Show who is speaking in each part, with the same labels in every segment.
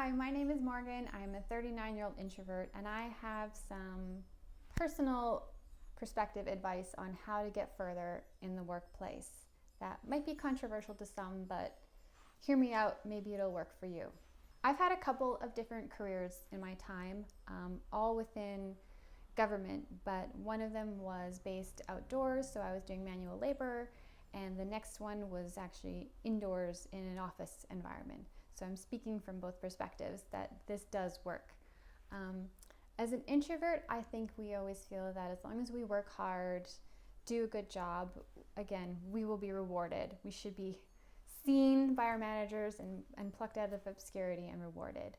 Speaker 1: Hi, my name is Morgan. I'm a 39-year-old introvert, and I have some personal perspective advice on how to get further in the workplace. That might be controversial to some, but hear me out, maybe it'll work for you. I've had a couple of different careers in my time, all within government, but one of them was based outdoors, so I was doing manual labor, and the next one was actually indoors in an office environment. So I'm speaking from both perspectives that this does work. As an introvert, I think we always feel that as long as we work hard, do a good job, again, we will be rewarded. We should be seen by our managers and plucked out of obscurity and rewarded.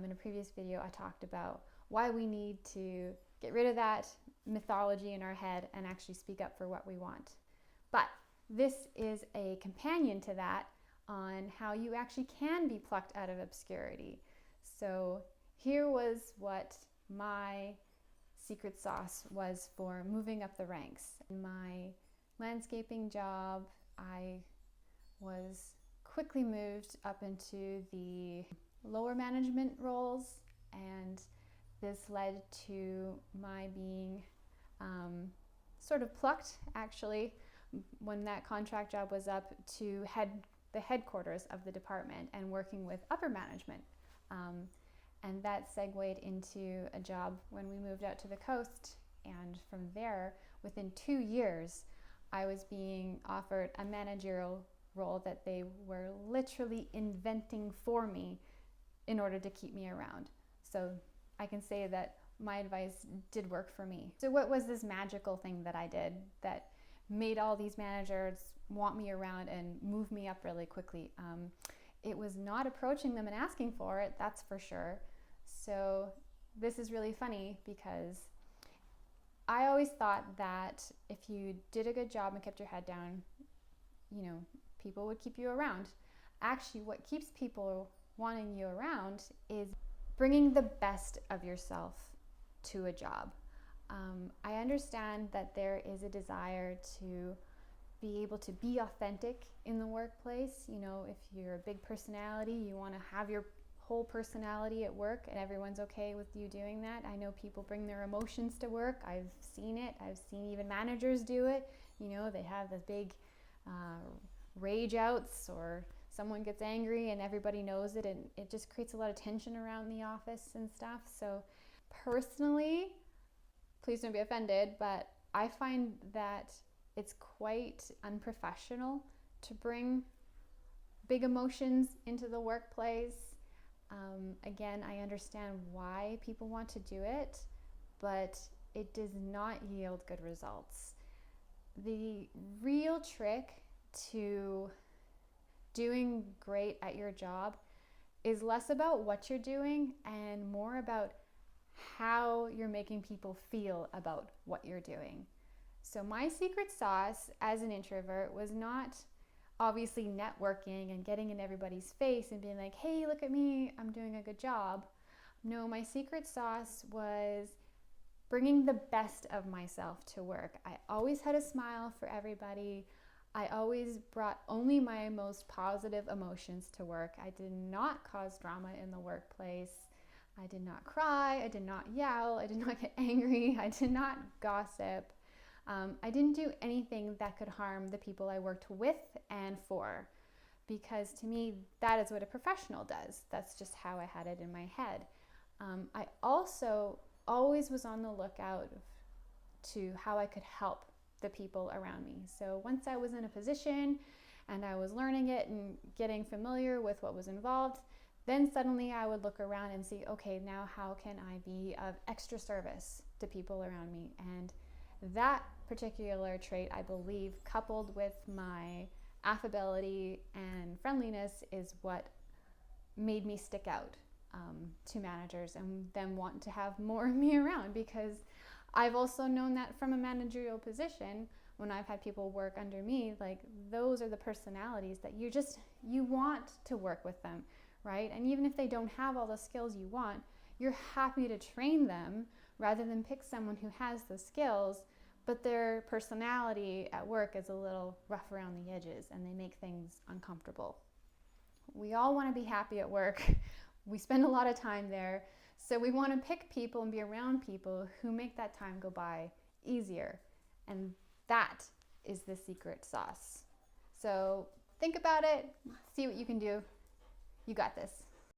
Speaker 1: In a previous video, I talked about why we need to get rid of that mythology in our head and actually speak up for what we want. But this is a companion to that on how you actually can be plucked out of obscurity. So here was what my secret sauce was for moving up the ranks. In my landscaping job, I was quickly moved up into the lower management roles, and this led to my being sort of plucked, actually, when that contract job was up, to the headquarters of the department and working with upper management. And that segued into a job when we moved out to the coast. And from there, within 2 years, I was being offered a managerial role that they were literally inventing for me in order to keep me around. So I can say that my advice did work for me. So what was this magical thing that I did that made all these managers want me around and move me up really quickly? It was not approaching them and asking for it, that's for sure. So this is really funny because I always thought that if you did a good job and kept your head down, people would keep you around. Actually, what keeps people wanting you around is bringing the best of yourself to a job. I understand that there is a desire to be able to be authentic in the workplace. If you're a big personality, you want to have your whole personality at work, and everyone's okay with you doing that. I know people bring their emotions to work. I've seen it. I've seen even managers do it. They have this big rage outs, or someone gets angry and everybody knows it, and it just creates a lot of tension around the office and stuff. So personally, please don't be offended, but I find that it's quite unprofessional to bring big emotions into the workplace. Again, I understand why people want to do it, but it does not yield good results. The real trick to doing great at your job is less about what you're doing and more about how you're making people feel about what you're doing. So my secret sauce as an introvert was not obviously networking and getting in everybody's face and being like, hey, look at me, I'm doing a good job. No, my secret sauce was bringing the best of myself to work. I always had a smile for everybody. I always brought only my most positive emotions to work. I did not cause drama in the workplace. I did not cry. I did not yell. I did not get angry. I did not gossip. I didn't do anything that could harm the people I worked with and for, because to me, that is what a professional does. That's just how I had it in my head. I also always was on the lookout to how I could help the people around me. So once I was in a position and I was learning it and getting familiar with what was involved, then suddenly I would look around and see, okay, now how can I be of extra service to people around me? And that particular trait, I believe, coupled with my affability and friendliness, is what made me stick out to managers and them want to have more of me around, because I've also known that from a managerial position when I've had people work under me, like those are the personalities that you want to work with them, right? And even if they don't have all the skills you want, you're happy to train them rather than pick someone who has the skills, but their personality at work is a little rough around the edges and they make things uncomfortable. We all want to be happy at work. we spend a lot of time there. So we want to pick people and be around people who make that time go by easier. And that is the secret sauce. So think about it, see what you can do. You got this.